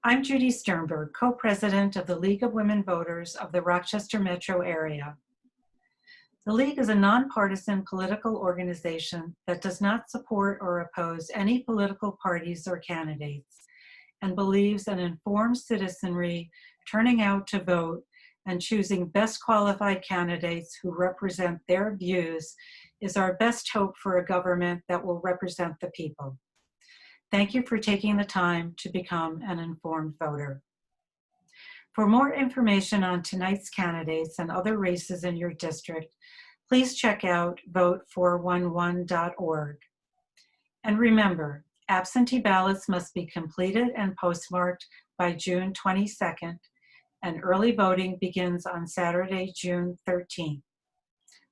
I'm Judy Sternberg, co-president of the League of Women Voters of the Rochester metro area. The League is a nonpartisan political organization that does not support or oppose any political parties or candidates and believes an informed citizenry turning out to vote and choosing best qualified candidates who represent their views is our best hope for a government that will represent the people. Thank you for taking the time to become an informed voter. For more information on tonight's candidates and other races in your district, please check out vote411.org. And remember, absentee ballots must be completed and postmarked by June 22nd, and early voting begins on Saturday, June 13th.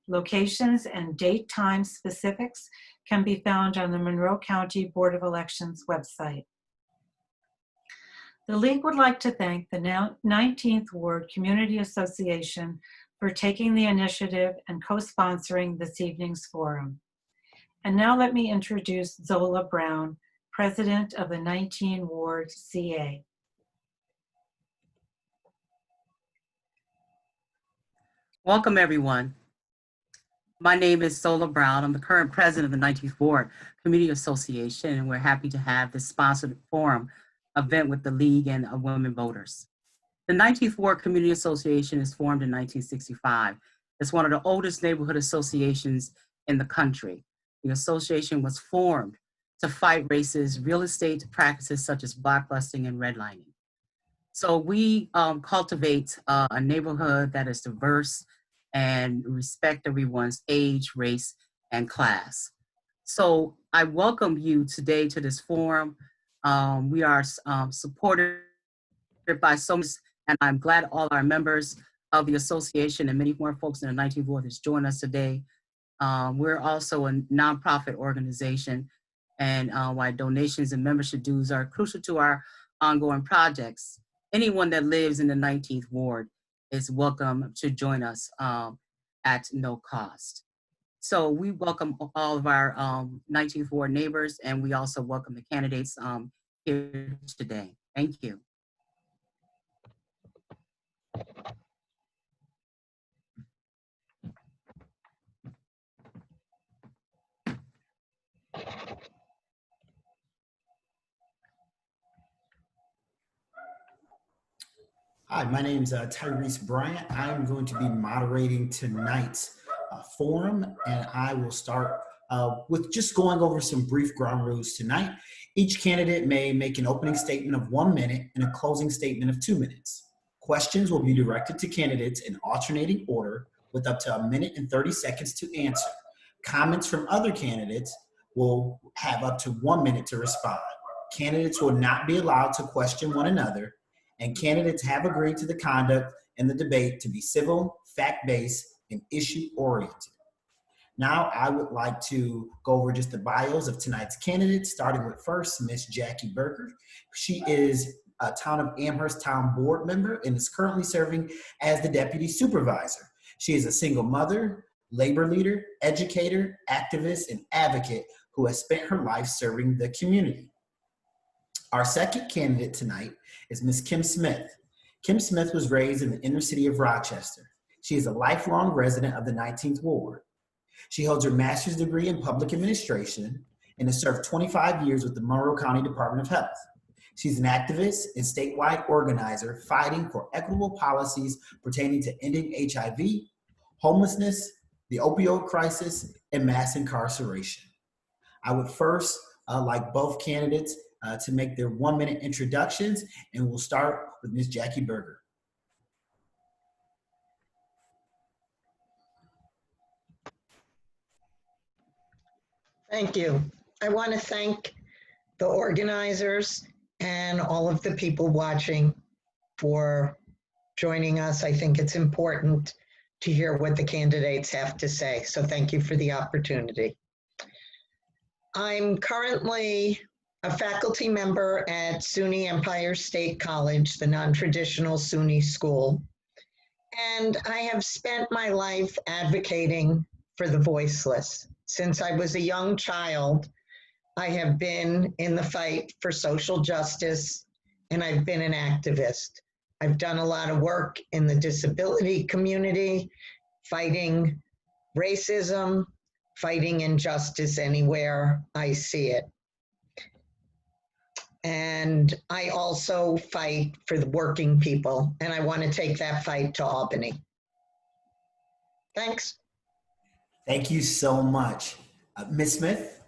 Locations and date time specifics can be found on the Monroe County Board of Elections website. The League would like to thank the 19th Ward Community Association for taking the initiative and co-sponsoring this evening's forum. And now let me introduce Zola Brown, President of the 19 Ward CA. Welcome, everyone. My name is Zola Brown. I'm the current president of the 19th Ward Community Association, and we're happy to have this sponsored forum event with the League and Women Voters. The 19th Ward Community Association is formed in 1965. It's one of the oldest neighborhood associations in the country. The association was formed to fight racist real estate practices such as blockbusting and redlining. So we cultivate a neighborhood that is diverse and respect everyone's age, race, and class. So I welcome you today to this forum. We are supported by so much, and I'm glad all our members of the association and many more folks in the 19th Ward has joined us today. We're also a nonprofit organization, and why donations and membership dues are crucial to our ongoing projects. Anyone that lives in the 19th Ward is welcome to join us at no cost. So we welcome all of our 19th Ward neighbors, and we also welcome the candidates here today. Thank you. Hi, my name is Tyrese Bryant. I'm going to be moderating tonight's forum, and I will start with just going over some brief ground rules tonight. Each candidate may make an opening statement of 1 minute and a closing statement of 2 minutes. Questions will be directed to candidates in alternating order with up to 1 minute and 30 seconds to answer. Comments from other candidates will have up to 1 minute to respond. Candidates will not be allowed to question one another, and candidates have agreed to the conduct in the debate to be civil, fact-based, and issue-oriented. Now, I would like to go over just the bios of tonight's candidates, starting with first, Miss Jackie Berger. She is a Town of Amherst Town Board member and is currently serving as the Deputy Supervisor. She is a single mother, labor leader, educator, activist, and advocate who has spent her life serving the community. Our second candidate tonight is Ms. Kim Smith. Kim Smith was raised in the inner city of Rochester. She is a lifelong resident of the 19th Ward. She holds her master's degree in public administration and has served 25 years with the Monroe County Department of Health. She's an activist and statewide organizer fighting for equitable policies pertaining to ending HIV, homelessness, the opioid crisis, and mass incarceration. I would first like both candidates to make their 1 minute introductions, and we'll start with Ms. Jackie Berger. Thank you. I want to thank the organizers and all of the people watching for joining us. I think it's important to hear what the candidates have to say, so thank you for the opportunity. I'm currently a faculty member at SUNY Empire State College, the non-traditional SUNY school, and I have spent my life advocating for the voiceless. Since I was a young child, I have been in the fight for social justice and I've been an activist. I've done a lot of work in the disability community, fighting racism, fighting injustice anywhere I see it. And I also fight for the working people, and I want to take that fight to Albany. Thanks. Thank you so much. Ms. Smith?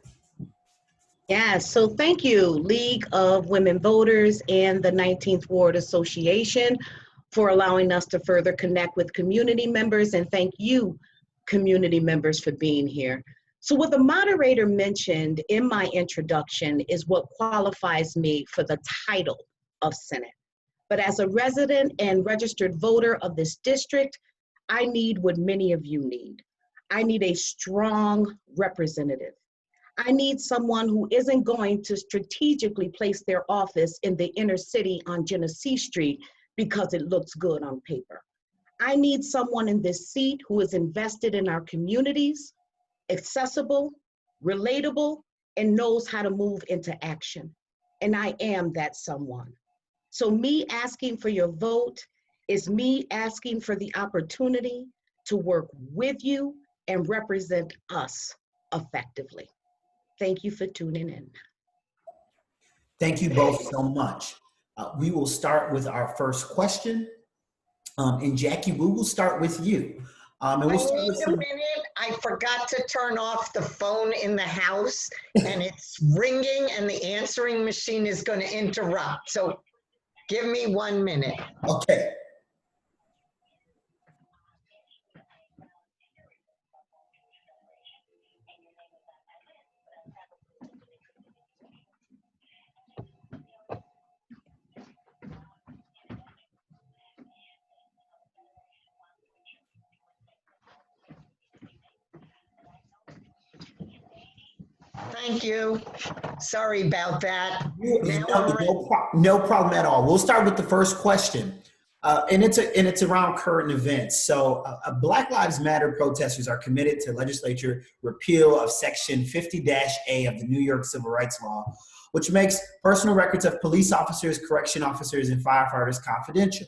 Yes, so thank you, League of Women Voters and the 19th Ward Association, for allowing us to further connect with community members, and thank you, community members, for being here. So what the moderator mentioned in my introduction is what qualifies me for the title of Senate. But as a resident and registered voter of this district, I need what many of you need. I need a strong representative. I need someone who isn't going to strategically place their office in the inner city on Genesee Street because it looks good on paper. I need someone in this seat who is invested in our communities, accessible, relatable, and knows how to move into action. And I am that someone. So me asking for your vote is me asking for the opportunity to work with you and represent us effectively. Thank you for tuning in. Thank you both so much. We will start with our first question. And Jackie, we will start with you. And we'll start with a minute. I forgot to turn off the phone in the house, and it's ringing, and the answering machine is going to interrupt. So give me 1 minute. Okay. Thank you. Sorry about that. No problem at all. We'll start with the first question. And it's around current events. So Black Lives Matter protesters are committed to legislature repeal of Section 50-A of the New York Civil Rights Law, which makes personal records of police officers, correction officers, and firefighters confidential.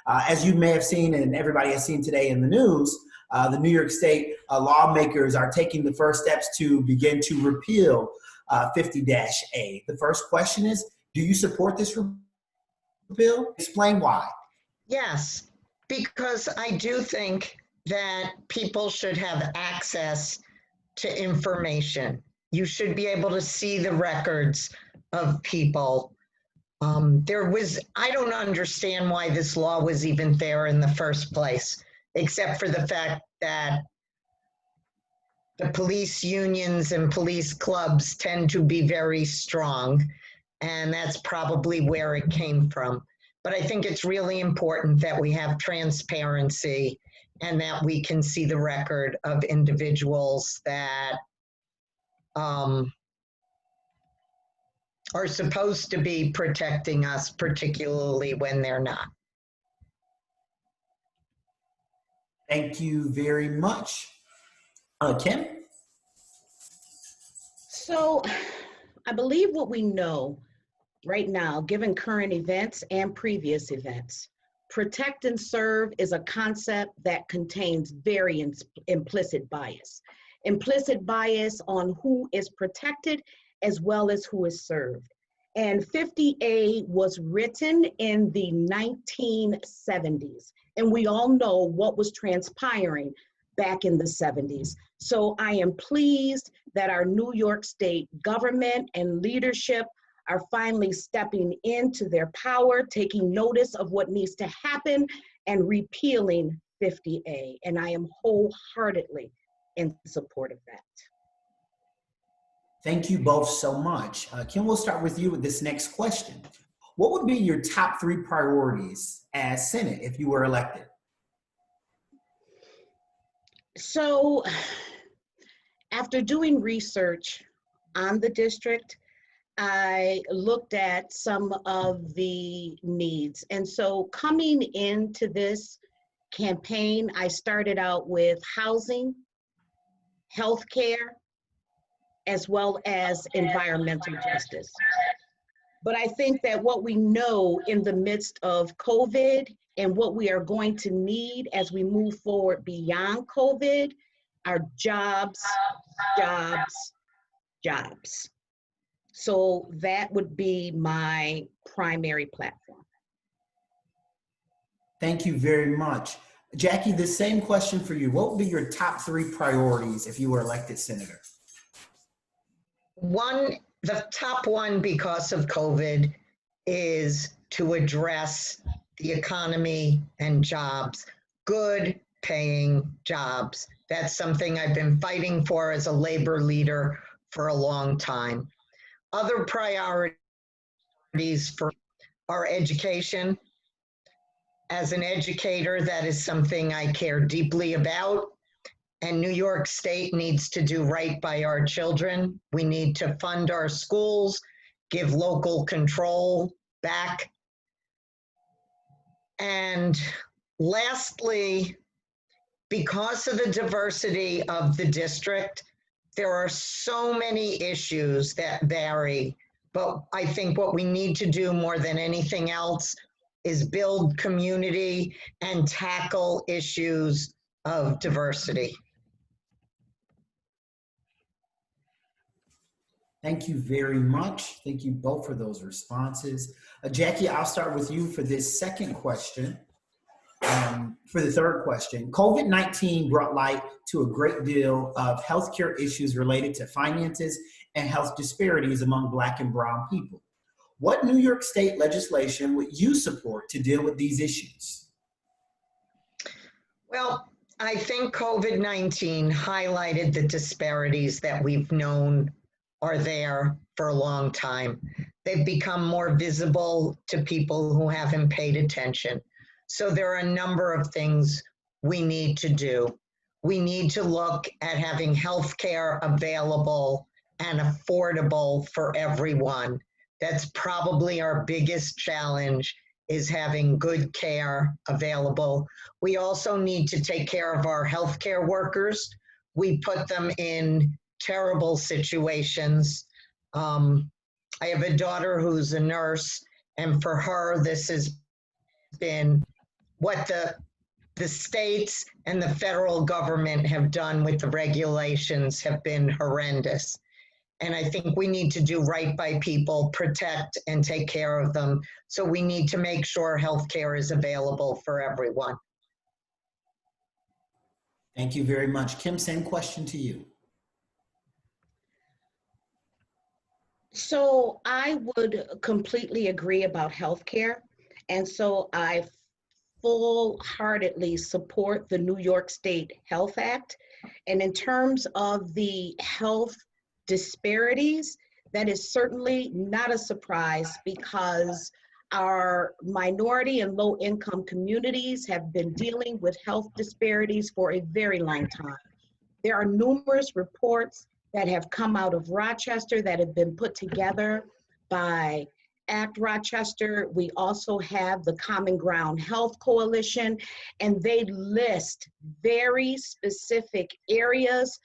As you may have seen, and everybody has seen today in the news, the New York State lawmakers are taking the first steps to begin to repeal 50-A. The first question is, do you support this repeal? Explain why. Yes, because I do think that people should have access to information. You should be able to see the records of people. I don't understand why this law was even there in the first place, except for the fact that the police unions and police clubs tend to be very strong, and that's probably where it came from. But I think it's really important that we have transparency and that we can see the record of individuals that are supposed to be protecting us, particularly when they're not. Thank you very much. Kim? So I believe what we know right now, given current events and previous events, protect and serve is a concept that contains very implicit bias. Implicit bias on who is protected as well as who is served. And 50A was written in the 1970s, and we all know what was transpiring back in the 70s. So I am pleased that our New York State government and leadership are finally stepping into their power, taking notice of what needs to happen, and repealing 50A. And I am wholeheartedly in support of that. Thank you both so much. Kim, we'll start with you with this next question. What would be your top 3 priorities as Senate if you were elected? So after doing research on the district, I looked at some of the needs. And so coming into this campaign, I started out with housing, healthcare, as well as environmental justice. But I think that what we know in the midst of COVID and what we are going to need as we move forward beyond COVID are jobs, jobs, jobs. So that would be my primary platform. Thank you very much. Jackie, the same question for you. What would be your top 3 priorities if you were elected senator? The top one, because of COVID, is to address the economy and jobs, good paying jobs. That's something I've been fighting for as a labor leader for a long time. Other priorities for our education. As an educator, that is something I care deeply about. And New York State needs to do right by our children. We need to fund our schools, give local control back. And lastly, because of the diversity of the district, there are so many issues that vary. But I think what we need to do more than anything else is build community and tackle issues of diversity. Thank you very much. Thank you both for those responses. Jackie, I'll start with you for this second question. For the third question, COVID-19 brought light to a great deal of healthcare issues related to finances and health disparities among Black and Brown people. What New York State legislation would you support to deal with these issues? Well, I think COVID-19 highlighted the disparities that we've known are there for a long time. They've become more visible to people who haven't paid attention. So there are a number of things we need to do. We need to look at having healthcare available and affordable for everyone. That's probably our biggest challenge, is having good care available. We also need to take care of our healthcare workers. We put them in terrible situations. I have a daughter who's a nurse, and for her, this has been what the states and the federal government have done with the regulations have been horrendous. And I think we need to do right by people, protect and take care of them. So we need to make sure healthcare is available for everyone. Thank you very much. Kim, same question to you. So I would completely agree about healthcare. And so I full-heartedly support the New York State Health Act. And in terms of the health disparities, that is certainly not a surprise, because our minority and low-income communities have been dealing with health disparities for a very long time. There are numerous reports that have come out of Rochester that have been put together by ACT Rochester. We also have the Common Ground Health Coalition, and they list very specific areas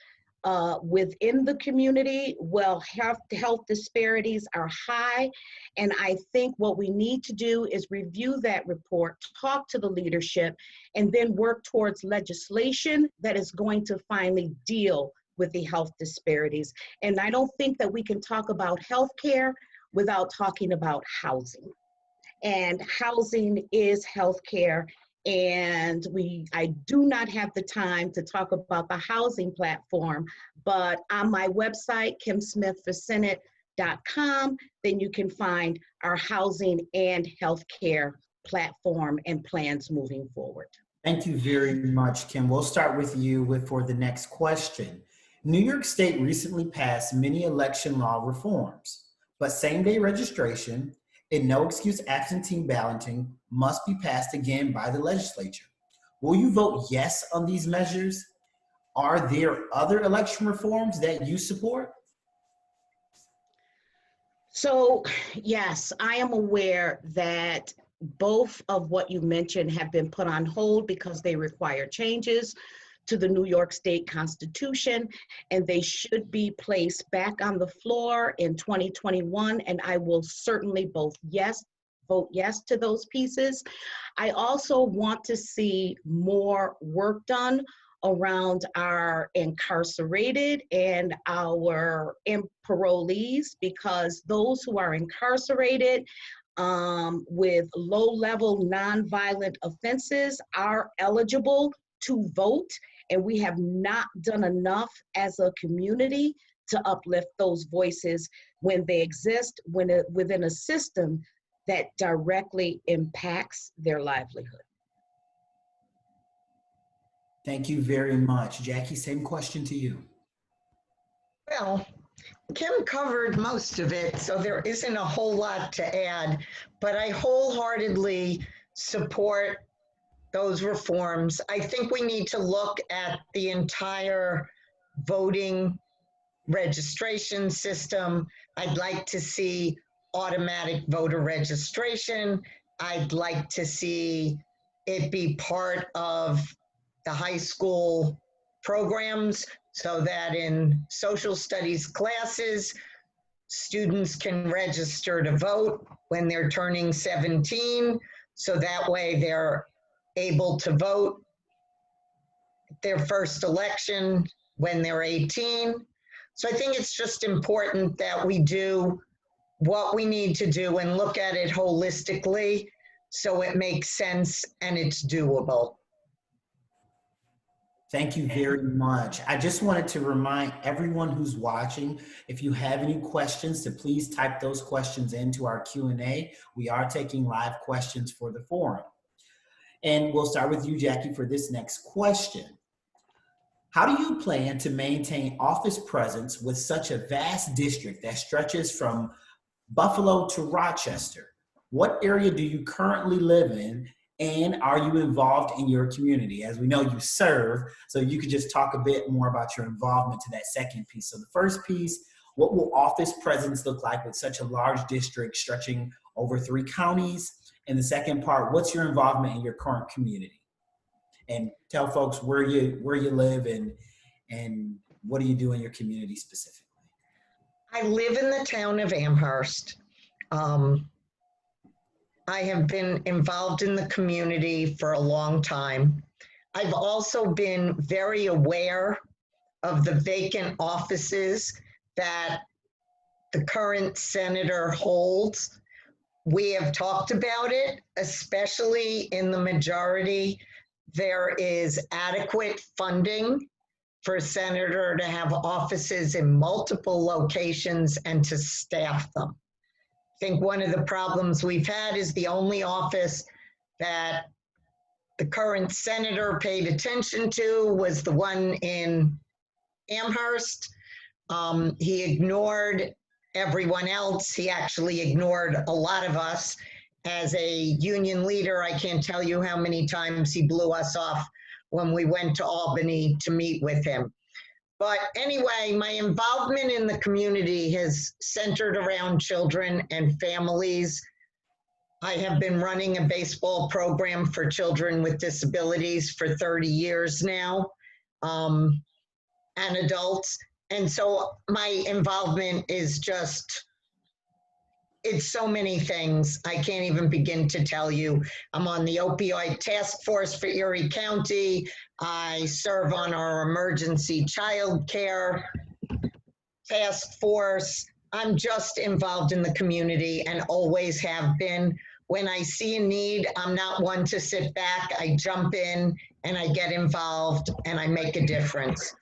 within the community. Well, health disparities are high, and I think what we need to do is review that report, talk to the leadership, and then work towards legislation that is going to finally deal with the health disparities. And I don't think that we can talk about healthcare without talking about housing. And housing is healthcare. And I do not have the time to talk about the housing platform, but on my website, kimsmithforsenate.com, then you can find our housing and healthcare platform and plans moving forward. Thank you very much, Kim. We'll start with you for the next question. New York State recently passed many election law reforms, but same-day registration and no-excuse absentee balloting must be passed again by the legislature. Will you vote yes on these measures? Are there other election reforms that you support? So, yes, I am aware that both of what you mentioned have been put on hold because they require changes to the New York State Constitution, and they should be placed back on the floor in 2021, and I will certainly vote yes to those pieces. I also want to see more work done around our incarcerated and our parolees, because those who are incarcerated with low-level nonviolent offenses are eligible to vote, and we have not done enough as a community to uplift those voices when they exist within a system that directly impacts their livelihood. Thank you very much. Jackie, same question to you. Well, Kim covered most of it, so there isn't a whole lot to add, but I wholeheartedly support those reforms. I think we need to look at the entire voting registration system. I'd like to see automatic voter registration. I'd like to see it be part of the high school programs so that in social studies classes, students can register to vote when they're turning 17. So that way they're able to vote their first election when they're 18. So I think it's just important that we do what we need to do and look at it holistically so it makes sense and it's doable. Thank you very much. I just wanted to remind everyone who's watching, if you have any questions, to please type those questions into our Q&A. We are taking live questions for the forum. And we'll start with you, Jackie, for this next question. How do you plan to maintain office presence with such a vast district that stretches from Buffalo to Rochester? What area do you currently live in, and are you involved in your community? As we know, you serve, so you could just talk a bit more about your involvement to that second piece. So the first piece, what will office presence look like with such a large district stretching over 3 counties? And the second part, what's your involvement in your current community? And tell folks where you live and what do you do in your community specifically? I live in the town of Amherst. I have been involved in the community for a long time. I've also been very aware of the vacant offices that the current senator holds. We have talked about it, especially in the majority. There is adequate funding for a senator to have offices in multiple locations and to staff them. I think one of the problems we've had is the only office that the current senator paid attention to was the one in Amherst. He ignored everyone else. He actually ignored a lot of us. As a union leader, I can't tell you how many times he blew us off when we went to Albany to meet with him. But anyway, my involvement in the community has centered around children and families. I have been running a baseball program for children with disabilities for 30 years now, and adults. And so my involvement is just, it's so many things. I can't even begin to tell you. I'm on the opioid task force for Erie County. I serve on our emergency child care task force. I'm just involved in the community and always have been. When I see a need, I'm not one to sit back. I jump in and I get involved and I make a difference.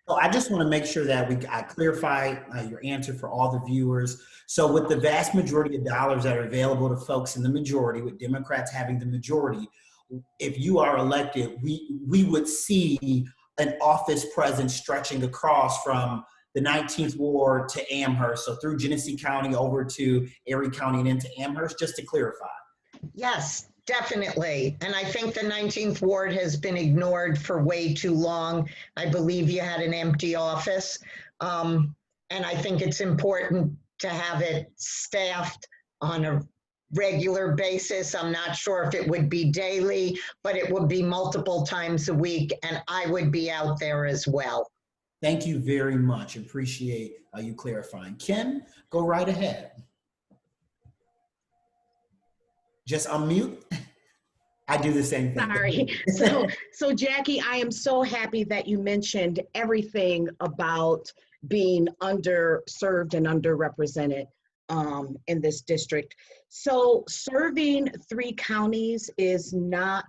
So I just want to make sure that I clarify your answer for all the viewers. So with the vast majority of dollars that are available to folks in the majority, with Democrats having the majority, if you are elected, we would see an office presence stretching across from the 19th Ward to Amherst, so through Genesee County over to Erie County and into Amherst, just to clarify. Yes, definitely. And I think the 19th Ward has been ignored for way too long. I believe you had an empty office. And I think it's important to have it staffed on a regular basis. I'm not sure if it would be daily, but it would be multiple times a week, and I would be out there as well. Thank you very much. Appreciate you clarifying. Kim, go right ahead. Just unmute. I do the same thing. Sorry. So Jackie, I am so happy that you mentioned everything about being underserved and underrepresented in this district. So serving 3 counties is not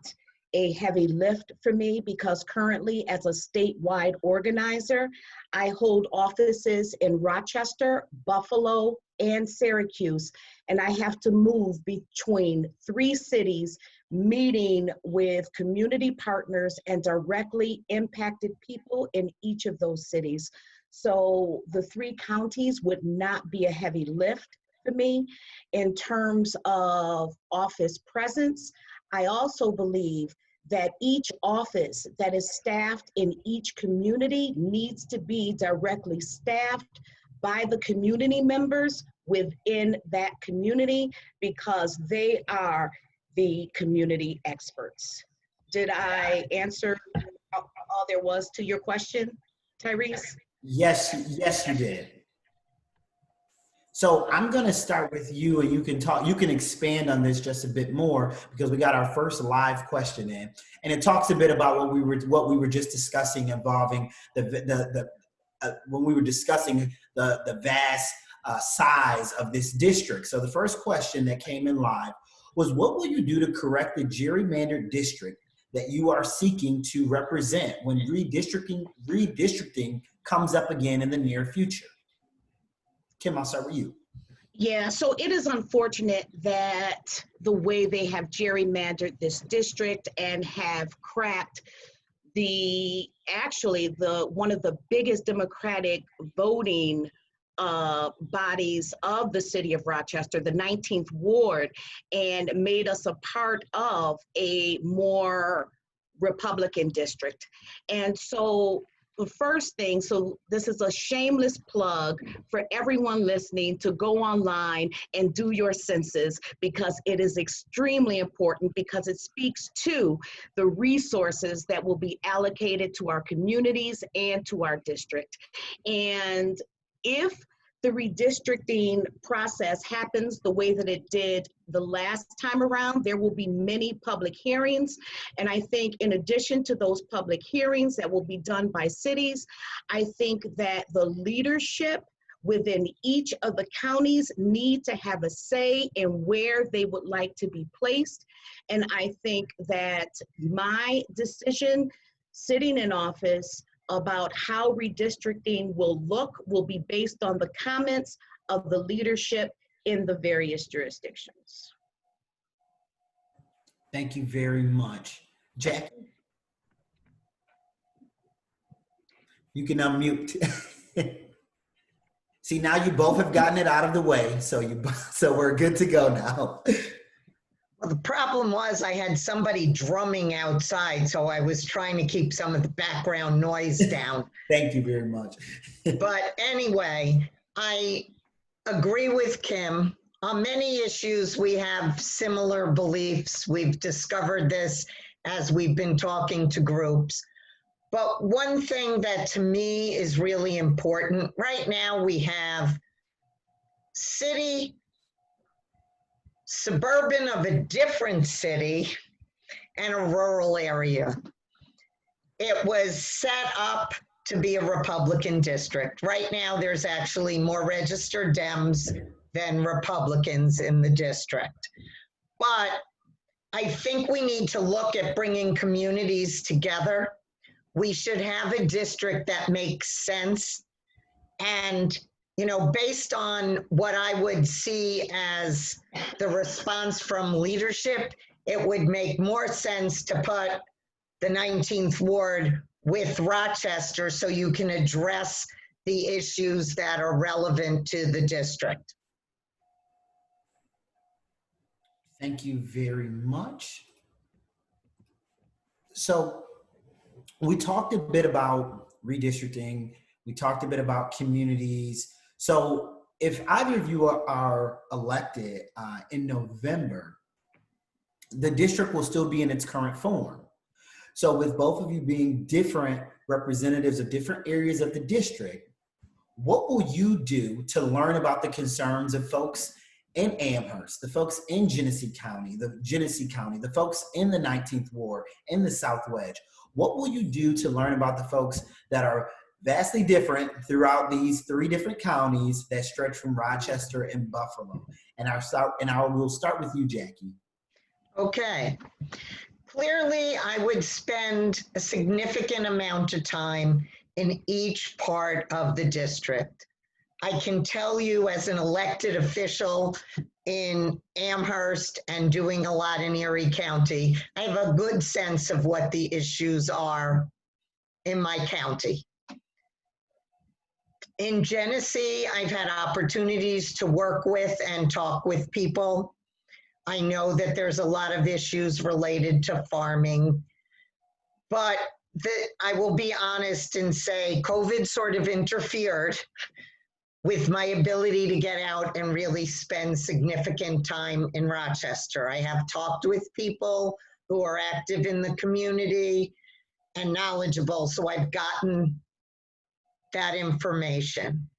a heavy lift for me because currently as a statewide organizer, I hold offices in Rochester, Buffalo, and Syracuse, and I have to move between 3 cities, meeting with community partners and directly impacted people in each of those cities. So the 3 counties would not be a heavy lift for me in terms of office presence. I also believe that each office that is staffed in each community needs to be directly staffed by the community members within that community because they are the community experts. Did I answer all there was to your question, Tyrese? Yes, you did. So I'm going to start with you, and you can expand on this just a bit more because we got our first live question in, and it talks a bit about what we were just discussing involving when we were discussing the vast size of this district. So the first question that came in live was, what will you do to correct the gerrymandered district that you are seeking to represent when redistricting comes up again in the near future? Kim, I'll start with you. Yeah, so it is unfortunate that the way they have gerrymandered this district and have cracked one of the biggest democratic voting bodies of the city of Rochester, the 19th Ward, and made us a part of a more Republican district. And so the first thing, so this is a shameless plug for everyone listening to go online and do your census because it is extremely important because it speaks to the resources that will be allocated to our communities and to our district. And if the redistricting process happens the way that it did the last time around, there will be many public hearings. And I think in addition to those public hearings that will be done by cities, I think that the leadership within each of the counties need to have a say in where they would like to be placed. And I think that my decision sitting in office about how redistricting will look will be based on the comments of the leadership in the various jurisdictions. Thank you very much. Jackie? You can unmute. See, now you both have gotten it out of the way, so we're good to go now. Well, the problem was I had somebody drumming outside, so I was trying to keep some of the background noise down. Thank you very much. But anyway, I agree with Kim. On many issues, we have similar beliefs. We've discovered this as we've been talking to groups. But one thing that to me is really important, right now we have suburban of a different city and a rural area. It was set up to be a Republican district. Right now, there's actually more registered Dems than Republicans in the district. But I think we need to look at bringing communities together. We should have a district that makes sense. And based on what I would see as the response from leadership, it would make more sense to put the 19th Ward with Rochester so you can address the issues that are relevant to the district. Thank you very much. So we talked a bit about redistricting. We talked a bit about communities. So if either of you are elected in November, the district will still be in its current form. So with both of you being different representatives of different areas of the district, what will you do to learn about the concerns of folks in Amherst, the folks in Genesee County, the folks in the 19th Ward, in the South Wedge? What will you do to learn about the folks that are vastly different throughout these 3 different counties that stretch from Rochester and Buffalo? And we'll start with you, Jackie. Okay. Clearly, I would spend a significant amount of time in each part of the district. I can tell you as an elected official in Amherst and doing a lot in Erie County, I have a good sense of what the issues are in my county. In Genesee, I've had opportunities to work with and talk with people. I know that there's a lot of issues related to farming, but I will be honest and say COVID sort of interfered with my ability to get out and really spend significant time in Rochester. I have talked with people who are active in the community and knowledgeable, so I've gotten that information.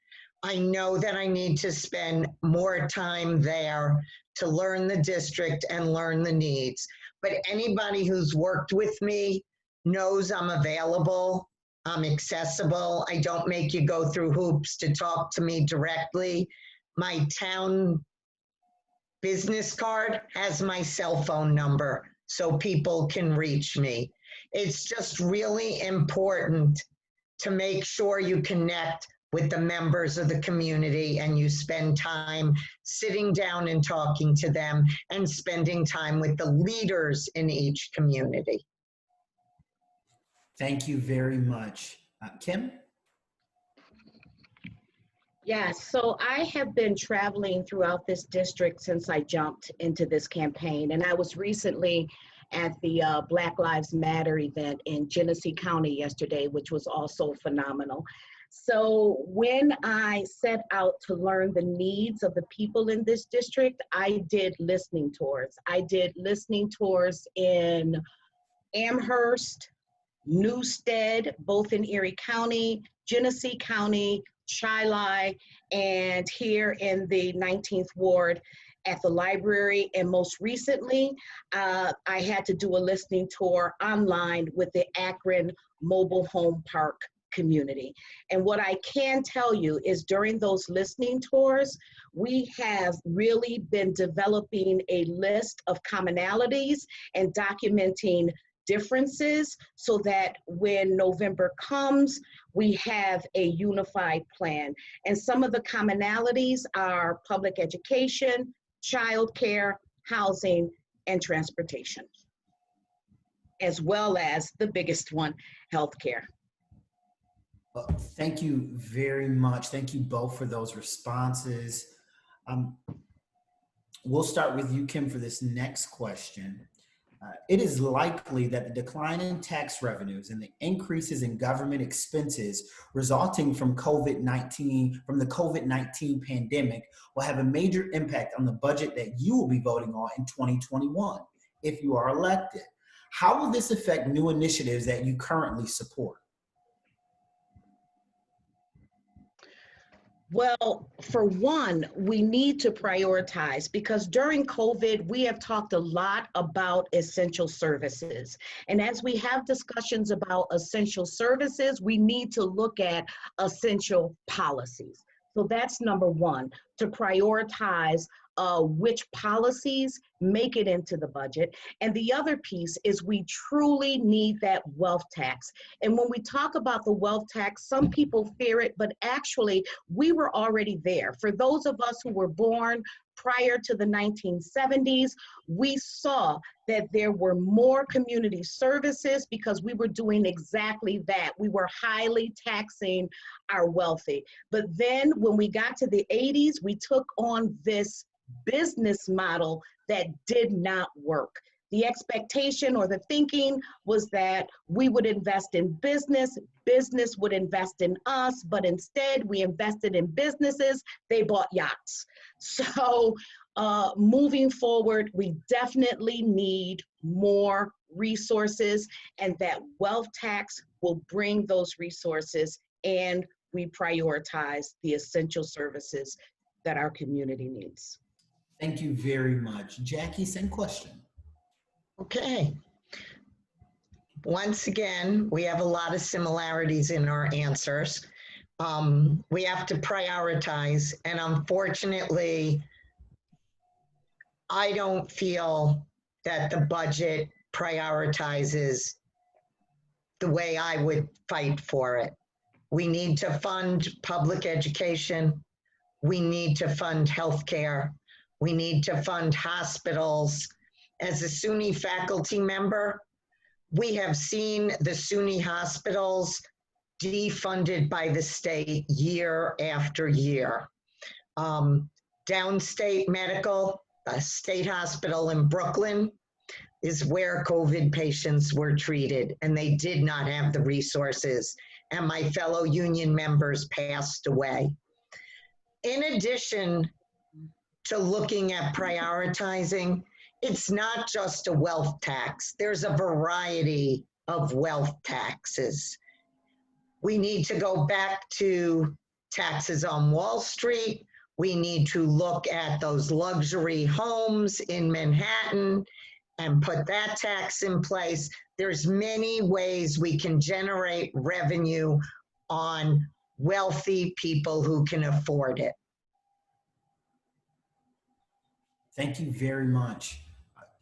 I know that I need to spend more time there to learn the district and learn the needs. But anybody who's worked with me knows I'm available, I'm accessible. I don't make you go through hoops to talk to me directly. My town business card has my cell phone number so people can reach me. It's just really important to make sure you connect with the members of the community and you spend time sitting down and talking to them and spending time with the leaders in each community. Thank you very much. Kim? Yes, so I have been traveling throughout this district since I jumped into this campaign, and I was recently at the Black Lives Matter event in Genesee County yesterday, which was also phenomenal. So when I set out to learn the needs of the people in this district, I did listening tours. I did listening tours in Amherst, Newstead, both in Erie County, Genesee County, Shiloh, and here in the 19th Ward at the library. And most recently, I had to do a listening tour online with the Akron Mobile Home Park community. And what I can tell you is during those listening tours, we have really been developing a list of commonalities and documenting differences so that when November comes, we have a unified plan. And some of the commonalities are public education, childcare, housing, and transportation, as well as the biggest one, healthcare. Well, thank you very much. Thank you both for those responses. We'll start with you, Kim, for this next question. It is likely that the decline in tax revenues and the increases in government expenses resulting from the COVID-19 pandemic will have a major impact on the budget that you will be voting on in 2021 if you are elected. How will this affect new initiatives that you currently support? Well, for one, we need to prioritize because during COVID, we have talked a lot about essential services. And as we have discussions about essential services, we need to look at essential policies. So that's number one, to prioritize which policies make it into the budget. And the other piece is we truly need that wealth tax. And when we talk about the wealth tax, some people fear it, but actually we were already there. For those of us who were born prior to the 1970s, we saw that there were more community services because we were doing exactly that. We were highly taxing our wealthy. But then when we got to the 80s, we took on this business model that did not work. The expectation or the thinking was that we would invest in business, business would invest in us, but instead we invested in businesses, they bought yachts. So moving forward, we definitely need more resources, and that wealth tax will bring those resources, and we prioritize the essential services that our community needs. Thank you very much. Jackie, same question. Okay. Once again, we have a lot of similarities in our answers. We have to prioritize, and unfortunately, I don't feel that the budget prioritizes the way I would fight for it. We need to fund public education. We need to fund healthcare. We need to fund hospitals. As a SUNY faculty member, we have seen the SUNY hospitals defunded by the state year after year. Downstate Medical, a state hospital in Brooklyn, is where COVID patients were treated, and they did not have the resources, and my fellow union members passed away. In addition to looking at prioritizing, it's not just a wealth tax. There's a variety of wealth taxes. We need to go back to taxes on Wall Street. We need to look at those luxury homes in Manhattan and put that tax in place. There's many ways we can generate revenue on wealthy people who can afford it. Thank you very much.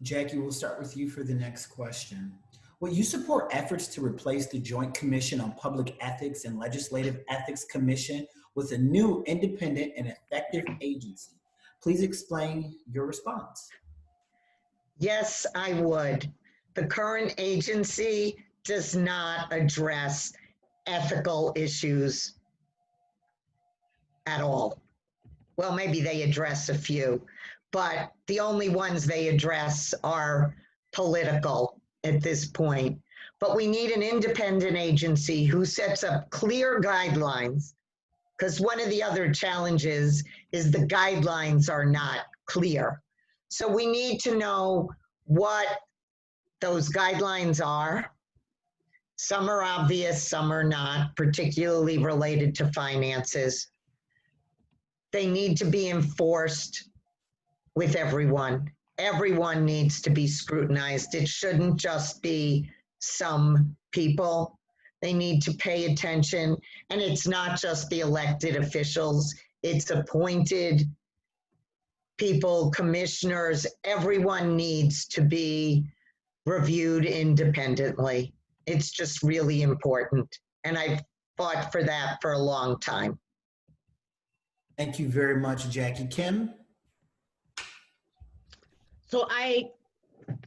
Jackie, we'll start with you for the next question. Will you support efforts to replace the Joint Commission on Public Ethics and Legislative Ethics Commission with a new independent and effective agency? Please explain your response. Yes, I would. The current agency does not address ethical issues at all. Well, maybe they address a few, but the only ones they address are political at this point. But we need an independent agency who sets up clear guidelines, because one of the other challenges is the guidelines are not clear. So we need to know what those guidelines are. Some are obvious, some are not, particularly related to finances. They need to be enforced with everyone. Everyone needs to be scrutinized. It shouldn't just be some people. They need to pay attention. And it's not just the elected officials, it's appointed people, commissioners. Everyone needs to be reviewed independently. It's just really important. And I've fought for that for a long time. Thank you very much, Jackie. Kim? So I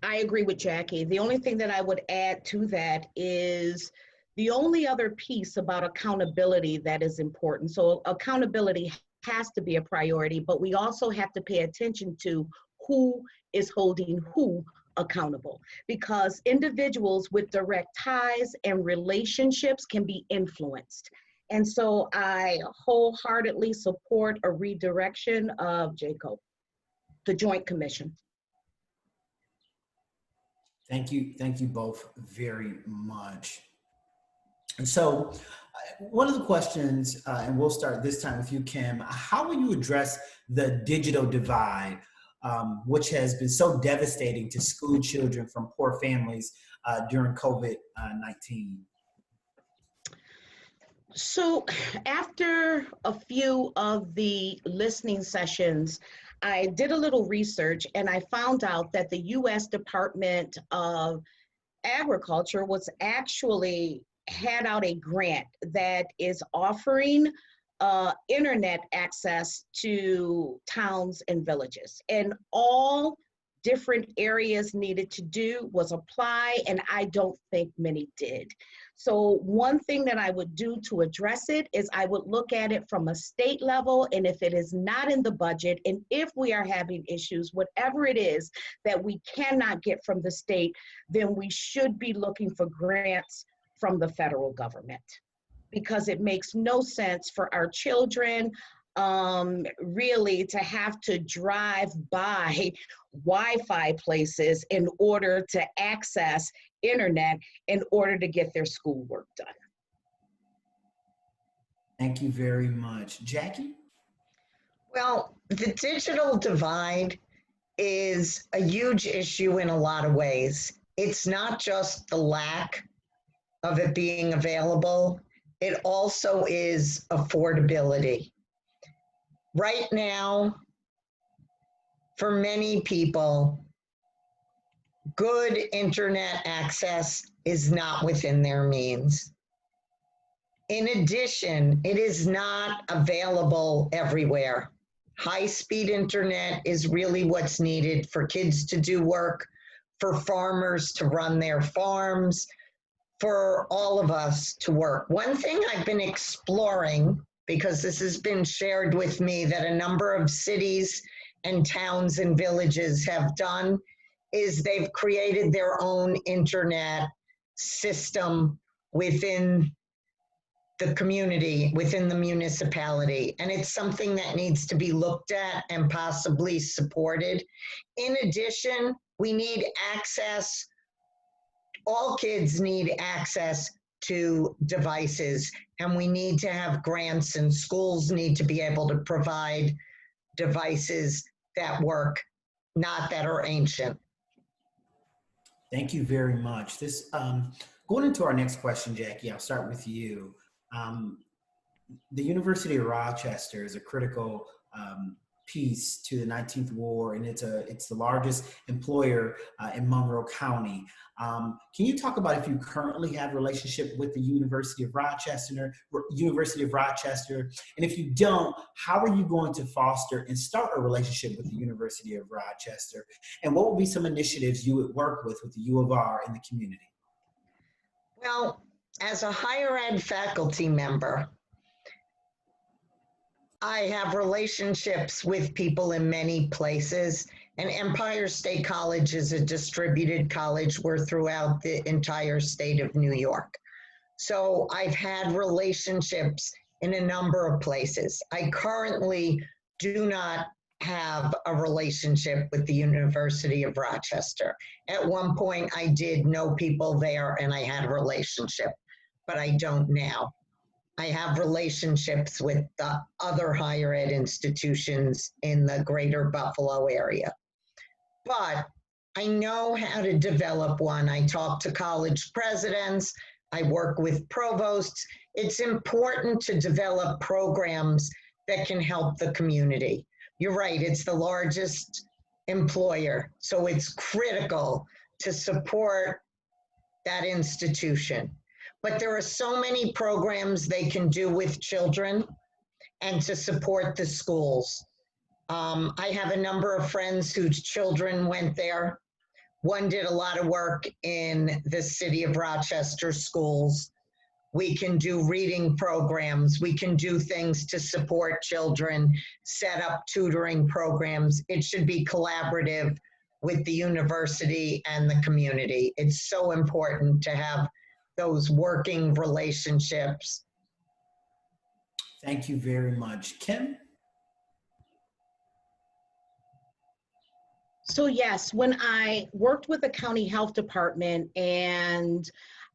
agree with Jackie. The only thing that I would add to that is the only other piece about accountability that is important. So accountability has to be a priority, but we also have to pay attention to who is holding who accountable, because individuals with direct ties and relationships can be influenced. And so I wholeheartedly support a redirection of JCO, the Joint Commission. Thank you both very much. And so one of the questions, and we'll start this time with you, Kim, how will you address the digital divide, which has been so devastating to school children from poor families during COVID-19? So after a few of the listening sessions, I did a little research and I found out that the U.S. Department of Agriculture was actually had out a grant that is offering internet access to towns and villages. And all different areas needed to do was apply, and I don't think many did. So one thing that I would do to address it is I would look at it from a state level, and if it is not in the budget, and if we are having issues, whatever it is that we cannot get from the state, then we should be looking for grants from the federal government, because it makes no sense for our children really to have to drive by Wi-Fi places in order to access internet in order to get their schoolwork done. Thank you very much. Jackie? Well, the digital divide is a huge issue in a lot of ways. It's not just the lack of it being available, it also is affordability. Right now, for many people, good internet access is not within their means. In addition, it is not available everywhere. High-speed internet is really what's needed for kids to do work, for farmers to run their farms, for all of us to work. One thing I've been exploring, because this has been shared with me that a number of cities and towns and villages have done, is they've created their own internet system within the community, within the municipality. And it's something that needs to be looked at and possibly supported. In addition, we need access, all kids need access to devices, and we need to have grants, and schools need to be able to provide devices that work, not that are ancient. Thank you very much. Going into our next question, Jackie, I'll start with you. The University of Rochester is a critical piece to the 19th Ward, and it's the largest employer in Monroe County. Can you talk about if you currently have a relationship with the University of Rochester, and if you don't, how are you going to foster and start a relationship with the University of Rochester, and what would be some initiatives you would work with the U of R in the community? Well, as a higher ed faculty member, I have relationships with people in many places, and Empire State College is a distributed college. We're throughout the entire state of New York. So I've had relationships in a number of places. I currently do not have a relationship with the University of Rochester. At one point, I did know people there and I had a relationship, but I don't now. I have relationships with the other higher ed institutions in the greater Buffalo area. But I know how to develop one. I talk to college presidents, I work with provosts. It's important to develop programs that can help the community. You're right, it's the largest employer, so it's critical to support that institution. But there are so many programs they can do with children and to support the schools. I have a number of friends whose children went there. One did a lot of work in the city of Rochester schools. We can do reading programs. We can do things to support children, set up tutoring programs. It should be collaborative with the university and the community. It's so important to have those working relationships. Thank you very much. Kim? So yes, when I worked with the county health department and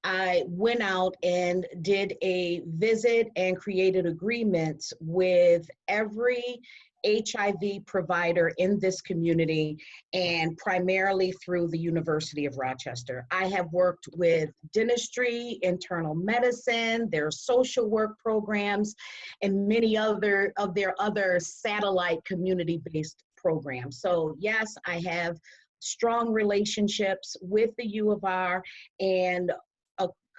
I went out and did a visit and created agreements with every HIV provider in this community, and primarily through the University of Rochester. I have worked with dentistry, internal medicine, their social work programs, and many other of their other satellite community-based programs. So yes, I have strong relationships with the U of R, and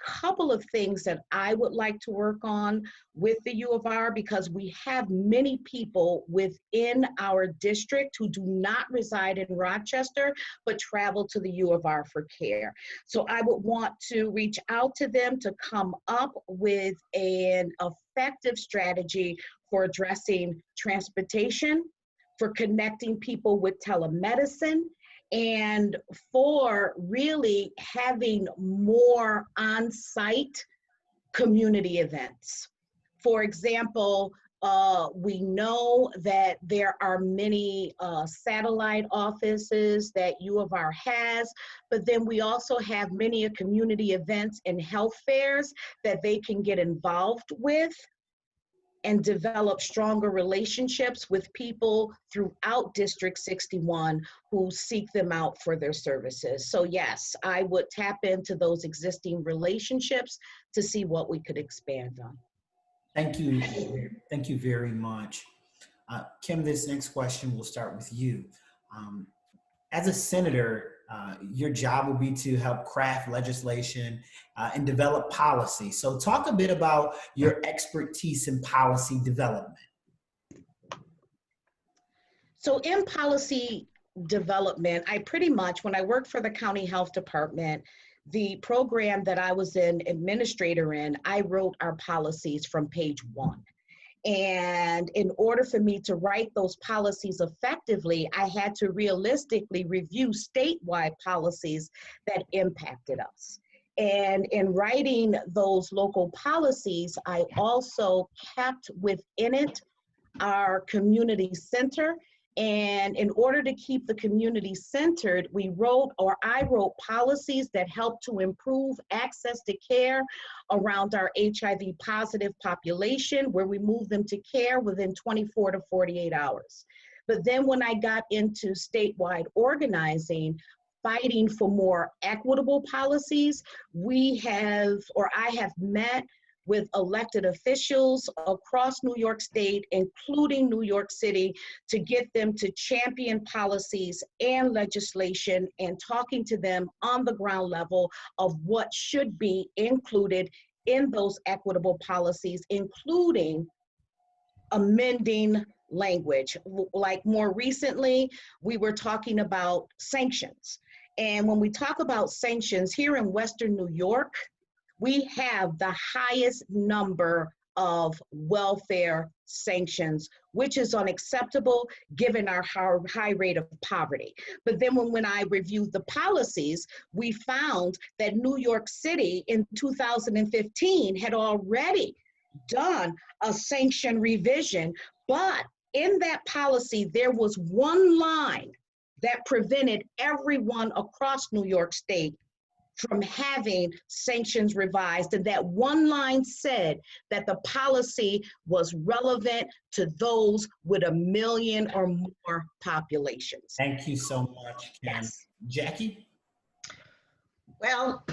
couple of things that I would like to work on with the U of R, because we have many people within our district who do not reside in Rochester, but travel to the U of R for care. So I would want to reach out to them to come up with an effective strategy for addressing transportation, for connecting people with telemedicine, and for really having more on-site community events. For example, we know that there are many satellite offices that U of R has, but then we also have many community events and health fairs that they can get involved with and develop stronger relationships with people throughout District 61 who seek them out for their services. So yes, I would tap into those existing relationships to see what we could expand on. Thank you. Thank you very much. Kim, this next question will start with you. As a senator, your job will be to help craft legislation and develop policy. So talk a bit about your expertise in policy development. So in policy development, I pretty much, when I worked for the county health department, the program that I was an administrator in, I wrote our policies from page 1. And in order for me to write those policies effectively, I had to realistically review statewide policies that impacted us. And in writing those local policies, I also kept within it our community center. And in order to keep the community centered, I wrote policies that help to improve access to care around our HIV positive population, where we move them to care within 24 to 48 hours. But then when I got into statewide organizing, fighting for more equitable policies, I have met with elected officials across New York State, including New York City, to get them to champion policies and legislation, and talking to them on the ground level of what should be included in those equitable policies, including amending language. Like more recently, we were talking about sanctions. And when we talk about sanctions here in Western New York, we have the highest number of welfare sanctions, which is unacceptable given our high rate of poverty. But then when I reviewed the policies, we found that New York City in 2015 had already done a sanction revision, but in that policy, there was one line that prevented everyone across New York State from having sanctions revised. And that one line said that the policy was relevant to those with 1 million or more populations. Thank you so much, Kim. Yes. Jackie? Well,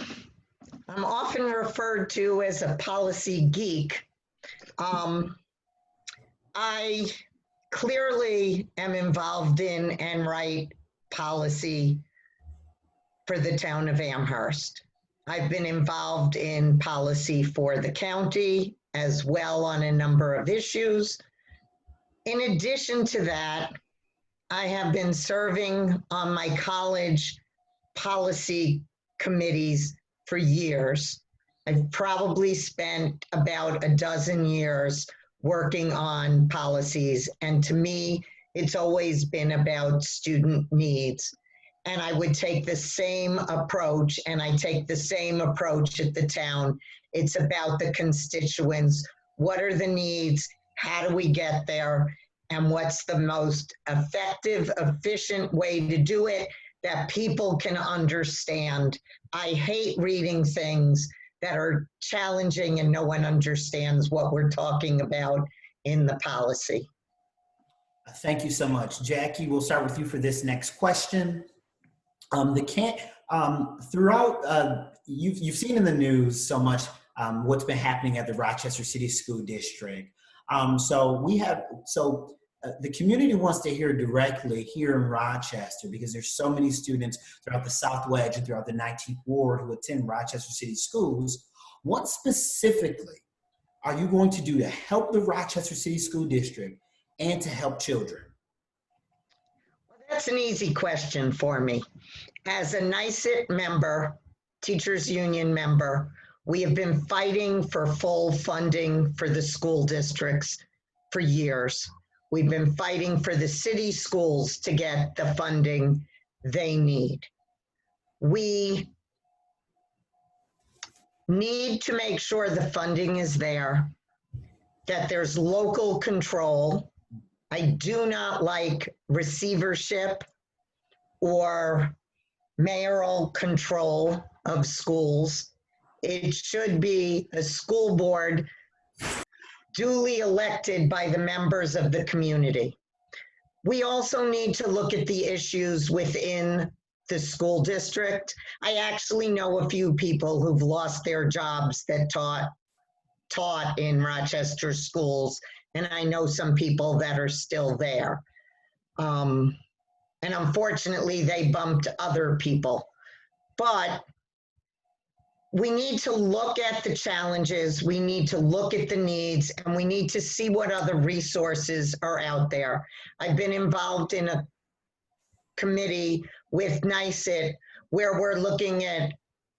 I'm often referred to as a policy geek. I clearly am involved in and write policy for the town of Amherst. I've been involved in policy for the county as well on a number of issues. In addition to that, I have been serving on my college policy committees for years. I've probably spent about a dozen years working on policies, and to me, it's always been about student needs. And I would take the same approach, and I take the same approach at the town. It's about the constituents. What are the needs? How do we get there? And what's the most effective, efficient way to do it that people can understand? I hate reading things that are challenging and no one understands what we're talking about in the policy. Thank you so much. Jackie, we'll start with you for this next question. Throughout, you've seen in the news so much what's been happening at the Rochester City School District. The community wants to hear directly here in Rochester, because there's so many students throughout the South Wedge and throughout the 19th Ward who attend Rochester City schools. What specifically are you going to do to help the Rochester City School District and to help children? Well, that's an easy question for me. As a NYSET member, Teachers Union member, we have been fighting for full funding for the school districts for years. We've been fighting for the city schools to get the funding they need. We need to make sure the funding is there, that there's local control. I do not like receivership or mayoral control of schools. It should be a school board duly elected by the members of the community. We also need to look at the issues within the school district. I actually know a few people who've lost their jobs that taught in Rochester schools, and I know some people that are still there. And unfortunately, they bumped other people. But we need to look at the challenges, we need to look at the needs, and we need to see what other resources are out there. I've been involved in a committee with NYSET where we're looking at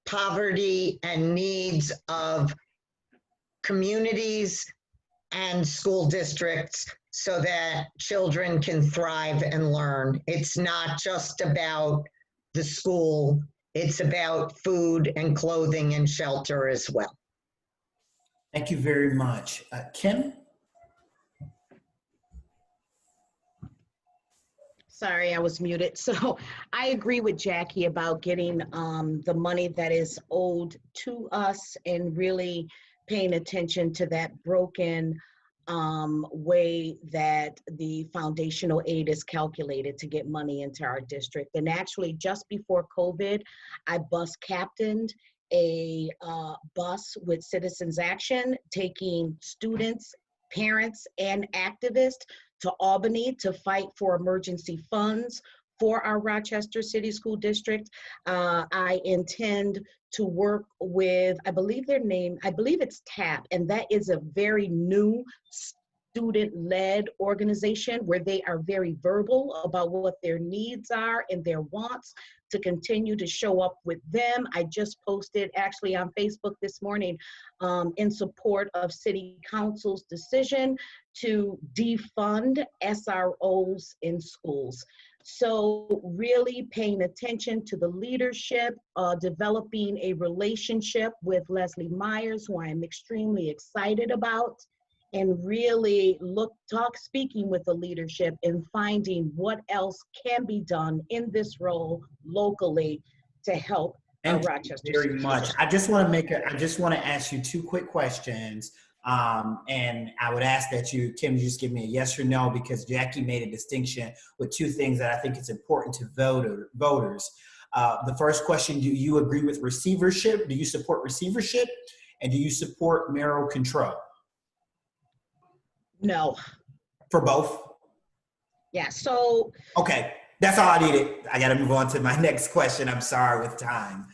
poverty and needs of communities and school districts so that children can thrive and learn. It's not just about the school, it's about food and clothing and shelter as well. Thank you very much. Kim? Sorry, I was muted. So I agree with Jackie about getting the money that is owed to us and really paying attention to that broken way that the foundational aid is calculated to get money into our district. And actually, just before COVID, I bus captained a bus with Citizens Action, taking students, parents, and activists to Albany to fight for emergency funds for our Rochester City School District. I intend to work with, I believe it's TAP, and that is a very new student-led organization where they are very verbal about what their needs are and their wants, to continue to show up with them. I just posted actually on Facebook this morning in support of City Council's decision to defund SROs in schools. So really paying attention to the leadership, developing a relationship with Leslie Myers, who I am extremely excited about, and really speaking with the leadership and finding what else can be done in this role locally to help our Rochester. Thank you very much. I just want to ask you two quick questions. And I would ask that Kim, just give me a yes or no, because Jackie made a distinction with two things that I think is important to voters. The first question, do you agree with receivership? Do you support receivership? And do you support mayoral control? No. For both? Yeah, so. Okay, that's all I needed. I got to move on to my next question. I'm sorry with time.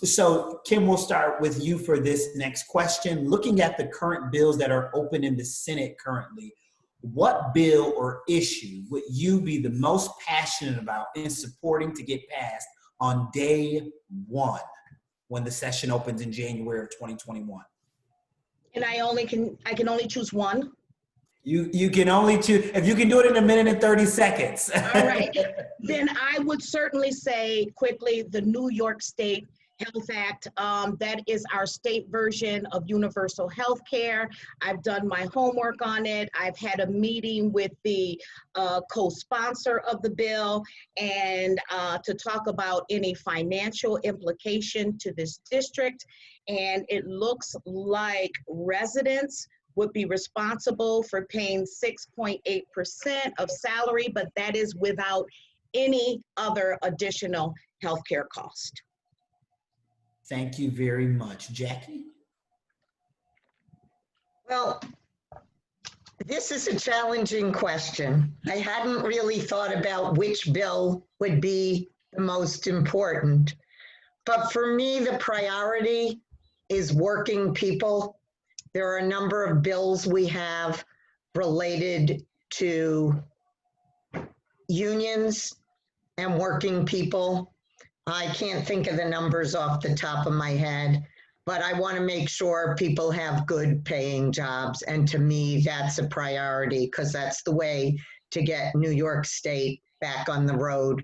So Kim, we'll start with you for this next question. Looking at the current bills that are open in the Senate currently, what bill or issue would you be the most passionate about in supporting to get passed on day one when the session opens in January of 2021? And I can only choose one. You can only choose, if you can do it in a minute and 30 seconds. All right, then I would certainly say quickly the New York State Health Act. That is our state version of universal health care. I've done my homework on it. I've had a meeting with the co-sponsor of the bill and to talk about any financial implication to this district. And it looks like residents would be responsible for paying 6.8% of salary, but that is without any other additional healthcare cost. Thank you very much. Jackie? Well, this is a challenging question. I hadn't really thought about which bill would be the most important. But for me, the priority is working people. There are a number of bills we have related to unions and working people. I can't think of the numbers off the top of my head, but I want to make sure people have good paying jobs. And to me, that's a priority because that's the way to get New York State back on the road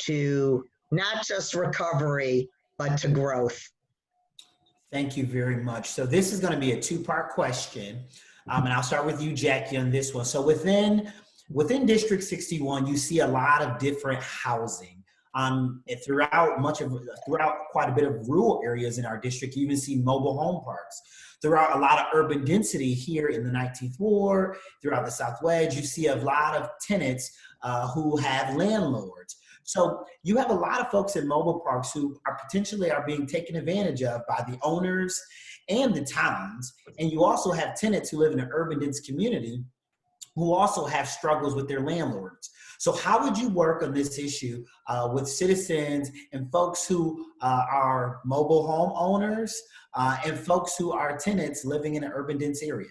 to not just recovery, but to growth. Thank you very much. So this is going to be a two-part question, and I'll start with you, Jackie, on this one. So within District 61, you see a lot of different housing. Throughout quite a bit of rural areas in our district, you even see mobile home parks. Throughout a lot of urban density here in the 19th Ward, throughout the South Wedge, you see a lot of tenants who have landlords. So you have a lot of folks in mobile parks who are potentially being taken advantage of by the owners and the towns. And you also have tenants who live in an urban dense community who also have struggles with their landlords. So how would you work on this issue with citizens and folks who are mobile home owners and folks who are tenants living in an urban dense area?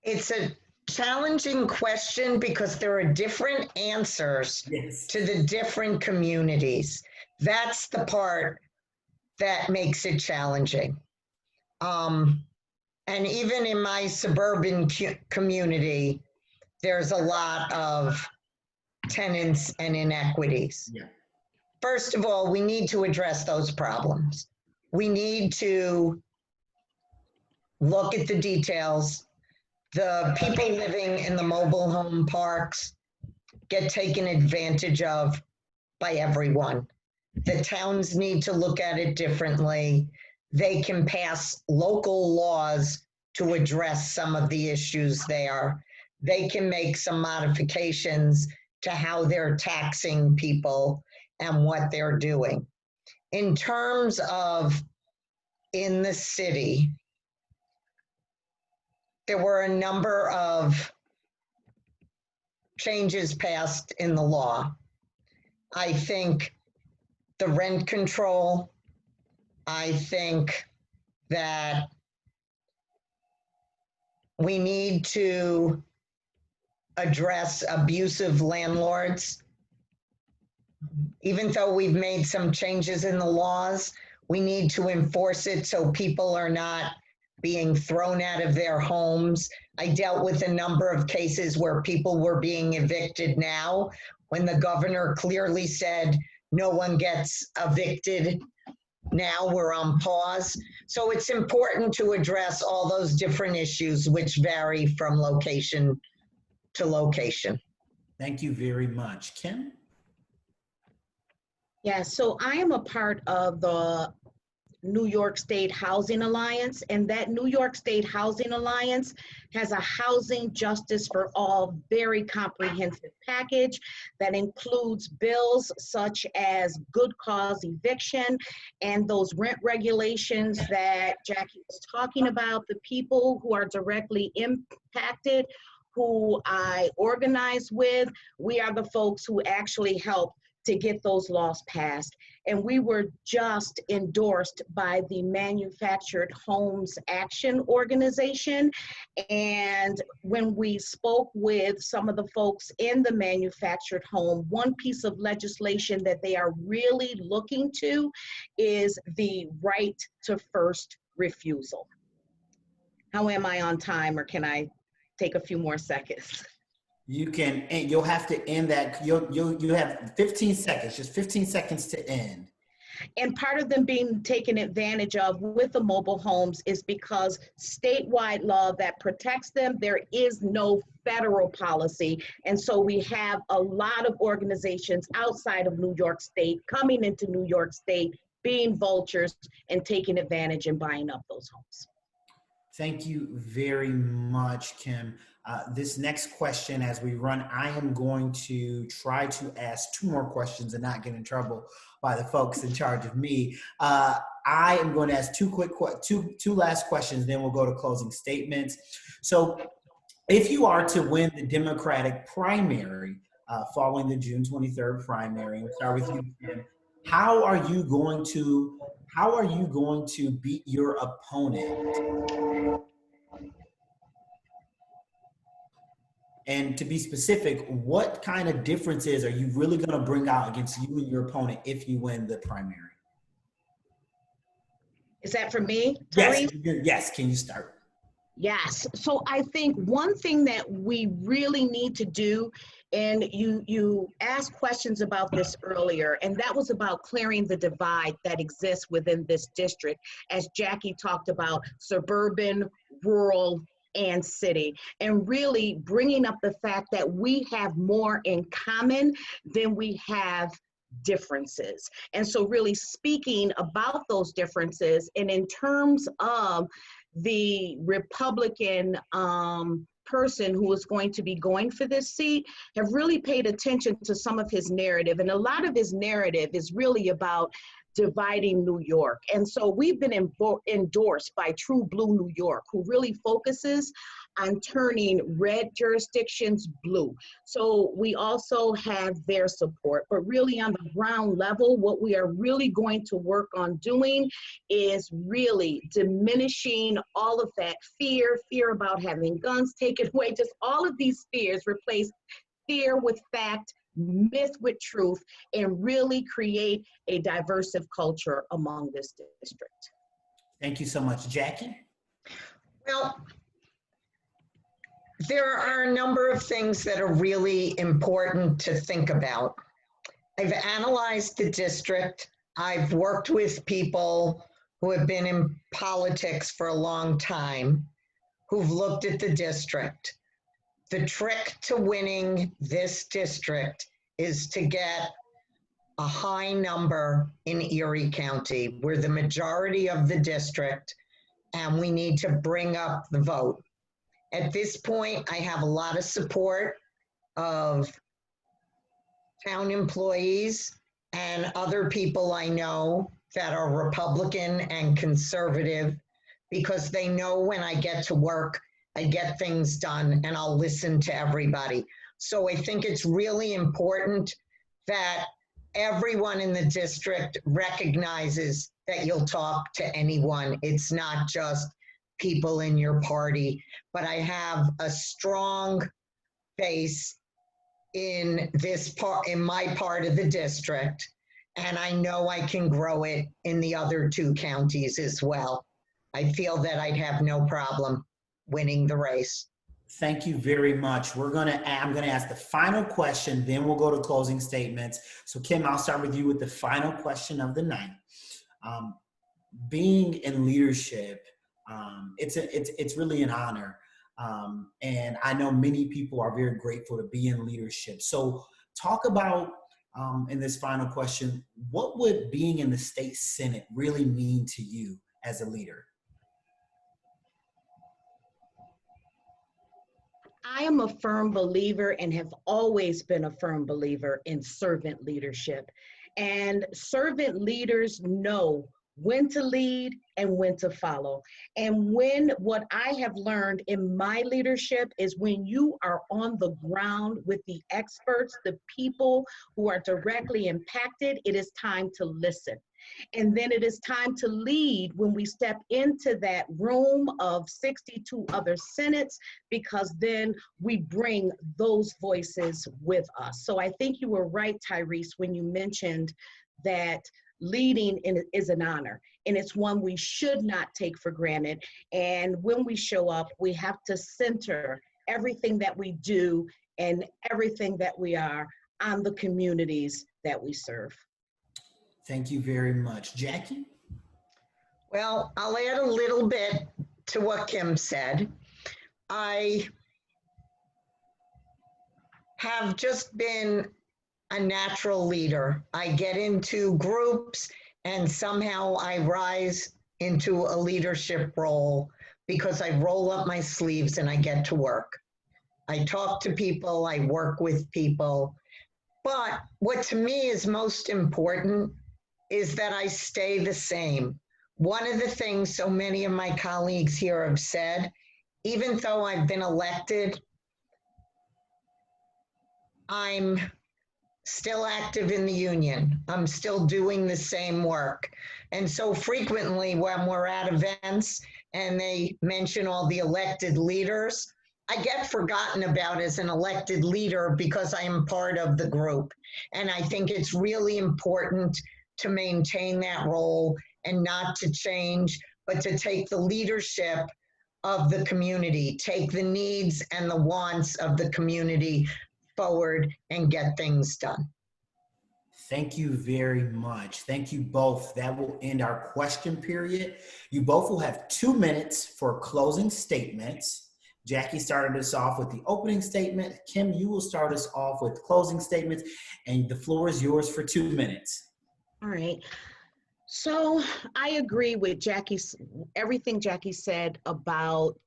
It's a challenging question because there are different answers to the different communities. That's the part that makes it challenging. And even in my suburban community, there's a lot of tenants and inequities. Yeah. First of all, we need to address those problems. We need to look at the details. The people living in the mobile home parks get taken advantage of by everyone. The towns need to look at it differently. They can pass local laws to address some of the issues there. They can make some modifications to how they're taxing people and what they're doing. In terms of in the city, there were a number of changes passed in the law. I think the rent control, I think that we need to address abusive landlords. Even though we've made some changes in the laws, we need to enforce it so people are not being thrown out of their homes. I dealt with a number of cases where people were being evicted now when the governor clearly said no one gets evicted. Now we're on pause. So it's important to address all those different issues which vary from location to location. Thank you very much. Kim? Yeah, so I am a part of the New York State Housing Alliance, and that New York State Housing Alliance has a housing justice for all very comprehensive package that includes bills such as good cause eviction and those rent regulations that Jackie was talking about. The people who are directly impacted, who I organize with, we are the folks who actually help to get those laws passed. And we were just endorsed by the Manufactured Homes Action Organization. And when we spoke with some of the folks in the manufactured home, one piece of legislation that they are really looking to is the right to first refusal. How am I on time, or can I take a few more seconds? You can, and you'll have to end that. You have 15 seconds, just 15 seconds to end. And part of them being taken advantage of with the mobile homes is because statewide law that protects them, there is no federal policy. And so we have a lot of organizations outside of New York State coming into New York State, being vultures and taking advantage and buying up those homes. Thank you very much, Kim. This next question, as we run, I am going to try to ask two more questions and not get in trouble by the folks in charge of me. I am going to ask two last questions, then we'll go to closing statements. So if you are to win the Democratic primary following the June 23rd primary, we'll start with you, Kim. How are you going to how are you going to beat your opponent? And to be specific, what kind of differences are you really going to bring out against you and your opponent if you win the primary? Is that for me, Yes, Tyrese? yes. Can you start? Yes. So I think one thing that we really need to do, and you asked questions about this earlier, and that was about clearing the divide that exists within this district, as Jackie talked about suburban, rural, and city, and really bringing up the fact that we have more in common than we have differences. And so really speaking about those differences, and in terms of the Republican person who is going to be going for this seat, have really paid attention to some of his narrative. And a lot of his narrative is really about dividing New York. And so we've been endorsed by True Blue New York, who really focuses on turning red jurisdictions blue. So we also have their support, but really on the ground level, what we are really going to work on doing is really diminishing all of that fear about having guns taken away, just all of these fears, replace fear with fact, myth with truth, and really create a diverse culture among this district. Thank you so much. Jackie? Well, there are a number of things that are really important to think about. I've analyzed the district. I've worked with people who have been in politics for a long time, who've looked at the district. The trick to winning this district is to get a high number in Erie County. We're the majority of the district, and we need to bring up the vote. At this point, I have a lot of support of town employees and other people I know that are Republican and conservative, because they know when I get to work, I get things done and I'll listen to everybody. So I think it's really important that everyone in the district recognizes that you'll talk to anyone. It's not just people in your party, but I have a strong base in this part, in my part of the district, and I know I can grow it in the other two counties as well. I feel that I'd have no problem winning the race. Thank you very much. I'm going to ask the final question, then we'll go to closing statements. So Kim, I'll start with you with the final question of the night. Being in leadership, it's really an honor. And I know many people are very grateful to be in leadership. So talk about, in this final question, what would being in the state Senate really mean to you as a leader? I am a firm believer and have always been a firm believer in servant leadership. And servant leaders know when to lead and when to follow. And what I have learned in my leadership is when you are on the ground with the experts, the people who are directly impacted, it is time to listen. And then it is time to lead when we step into that room of 62 other senates, because then we bring those voices with us. So I think you were right, Tyrese, when you mentioned that leading is an honor, and it's one we should not take for granted. And when we show up, we have to center everything that we do and everything that we are on the communities that we serve. Thank you very much. Jackie? Well, I'll add a little bit to what Kim said. I have just been a natural leader. I get into groups and somehow I rise into a leadership role because I roll up my sleeves and I get to work. I talk to people, I work with people. But what to me is most important is that I stay the same. One of the things so many of my colleagues here have said, even though I've been elected, I'm still active in the union. I'm still doing the same work. And so frequently when we're at events and they mention all the elected leaders, I get forgotten about as an elected leader because I am part of the group. And I think it's really important to maintain that role and not to change, but to take the leadership of the community, take the needs and the wants of the community forward and get things done. Thank you very much. Thank you both. That will end our question period. You both will have 2 minutes for closing statements. Jackie started us off with the opening statement. Kim, you will start us off with closing statements, and the floor is yours for 2 minutes. All right. So I agree with everything Jackie said about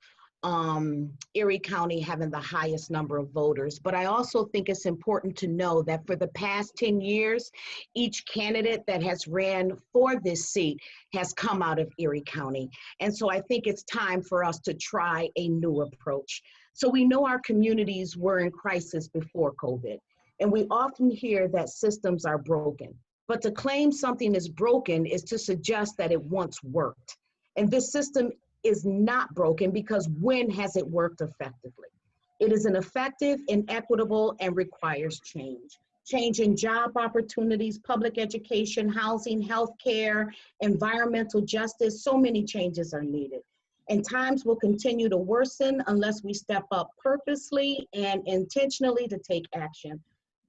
Erie County having the highest number of voters. But I also think it's important to know that for the past 10 years, each candidate that has ran for this seat has come out of Erie County. And so I think it's time for us to try a new approach. So we know our communities were in crisis before COVID, and we often hear that systems are broken. But to claim something is broken is to suggest that it once worked. And this system is not broken because when has it worked effectively? It is ineffective, inequitable, and requires change. Change in job opportunities, public education, housing, healthcare, environmental justice, so many changes are needed. And times will continue to worsen unless we step up purposely and intentionally to take action.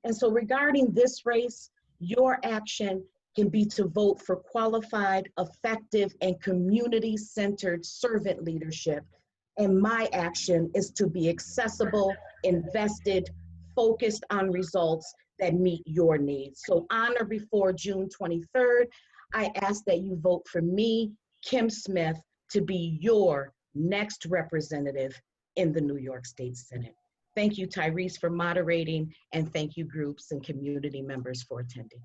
And so regarding this race, your action can be to vote for qualified, effective, and community-centered servant leadership. And my action is to be accessible, invested, focused on results that meet your needs. So on or before June 23rd, I ask that you vote for me, Kim Smith, to be your next representative in the New York State Senate. Thank you, Tyrese, for moderating, and thank you, groups and community members, for attending.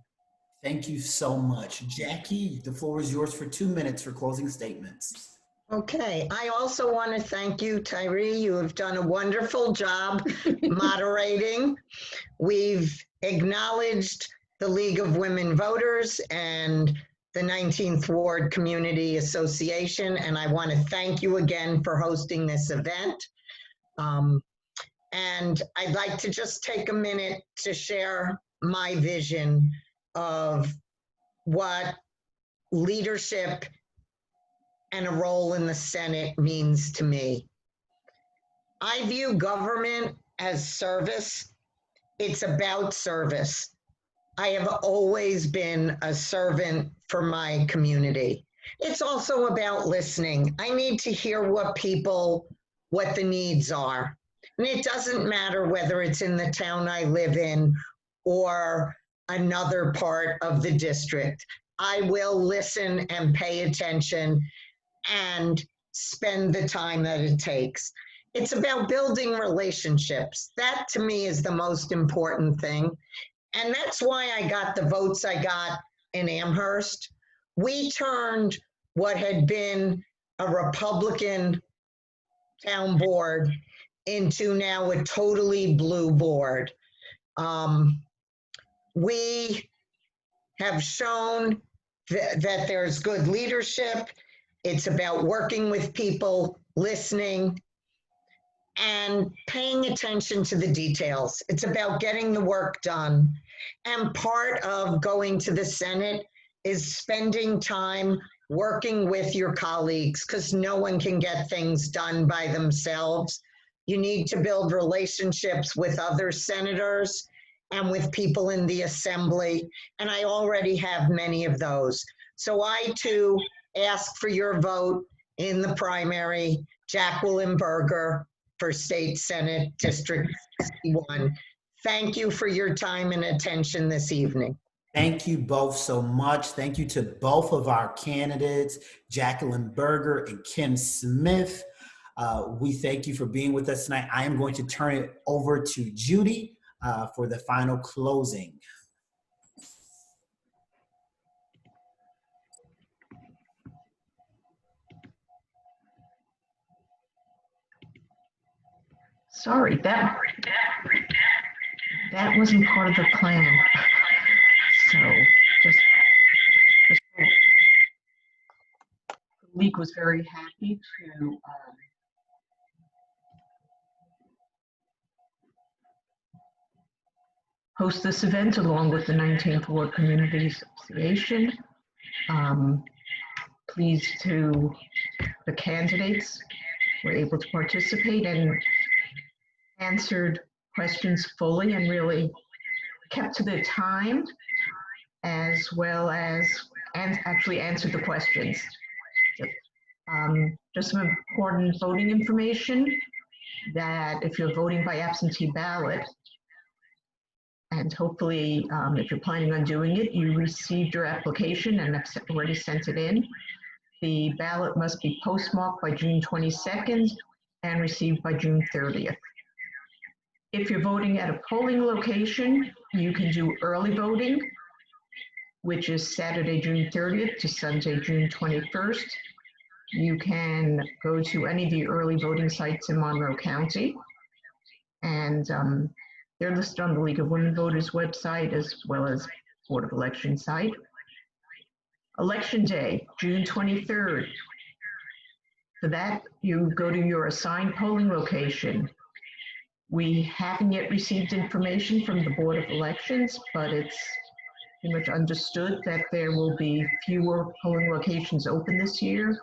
Thank you so much. Jackie, the floor is yours for 2 minutes for closing statements. Okay, I also want to thank you, Tyree. You have done a wonderful job moderating. We've acknowledged the League of Women Voters and the 19th Ward Community Association, and I want to thank you again for hosting this event. And I'd like to just take a minute to share my vision of what leadership and a role in the Senate means to me. I view government as service. It's about service. I have always been a servant for my community. It's also about listening. I need to hear what the needs are. And it doesn't matter whether it's in the town I live in or another part of the district. I will listen and pay attention and spend the time that it takes. It's about building relationships. That to me is the most important thing. And that's why I got the votes I got in Amherst. We turned what had been a Republican town board into now a totally blue board. We have shown that there's good leadership. It's about working with people, listening, and paying attention to the details. It's about getting the work done. And part of going to the Senate is spending time working with your colleagues, because no one can get things done by themselves. You need to build relationships with other senators and with people in the assembly. And I already have many of those. So I too ask for your vote in the primary, Jacqueline Berger for State Senate District 61. Thank you for your time and attention this evening. Thank you both so much. Thank you to both of our candidates, Jacqueline Berger and Kim Smith. We thank you for being with us tonight. I am going to turn it over to Judy for the final closing. Sorry, That wasn't part of the plan. So just the league was very happy to host this event along with the 19th Ward Community Association. Pleased to the candidates were able to participate and answered questions fully and really kept to their time, as well as and actually answered the questions. Just some important voting information, that if you're voting by absentee ballot, and hopefully if you're planning on doing it, you received your application and have already sent it in. The ballot must be postmarked by June 22nd and received by June 30th. If you're voting at a polling location, you can do early voting, which is Saturday, June 30th to Sunday, June 21st. You can go to any of the early voting sites in Monroe County, and they're listed on the League of Women Voters website as well as Board of Election site. Election Day, June 23rd. For that, you go to your assigned polling location. We haven't yet received information from the Board of Elections, but it's pretty much understood that there will be fewer polling locations open this year.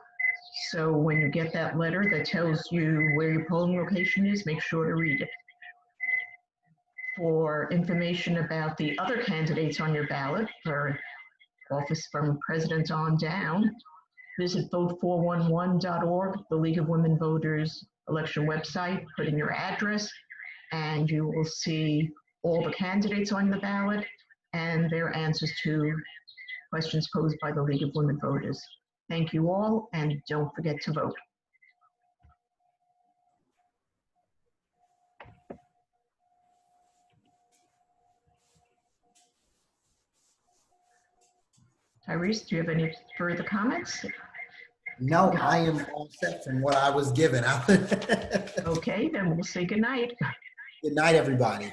So when you get that letter that tells you where your polling location is, make sure to read it. For information about the other candidates on your ballot for office from president on down, visit vote411.org, the League of Women Voters election website, put in your address, and you will see all the candidates on the ballot and their answers to questions posed by the League of Women Voters. Thank you all, and don't forget to vote. Tyrese, do you have any further comments? No, I am all set from what I was given. Okay, then we'll say good night. Good night, everybody.